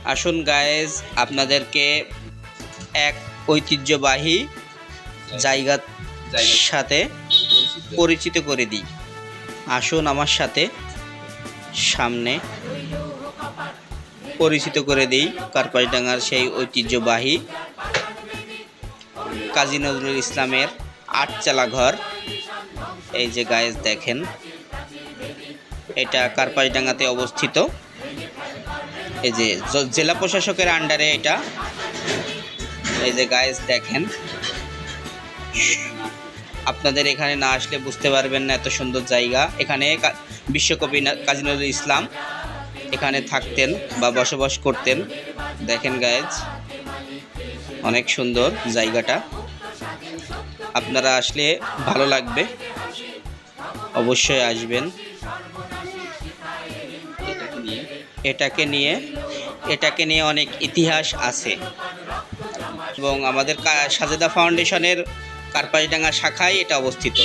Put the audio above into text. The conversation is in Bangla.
আসুন গায়েজ আপনাদেরকে এক ঐতিহ্যবাহী জায়গার সাথে পরিচিত করে দিই। আসুন আমার সাথে সামনে পরিচিত করে দিই কার্পাসডাঙ্গার সেই ঐতিহ্যবাহী কাজী নজরুল ইসলামের আটচালা ঘর। এই যে গায়েজ দেখেন, এটা কার্পাসডাঙ্গাতে অবস্থিত। এই যে জেলা প্রশাসকের আন্ডারে এটা। এই যে গায়েজ দেখেন, আপনাদের এখানে না আসলে বুঝতে পারবেন না এত সুন্দর জায়গা। এখানে বিশ্বকবি কাজী নজরুল ইসলাম এখানে থাকতেন বা বসবাস করতেন। দেখেন গায়েজ, অনেক সুন্দর জায়গাটা। আপনারা আসলে ভালো লাগবে, অবশ্যই আসবেন। এটাকে নিয়ে অনেক ইতিহাস আছে এবং আমাদের সাজেদা ফাউন্ডেশনের কার্পাসডাঙ্গা শাখায় এটা অবস্থিত।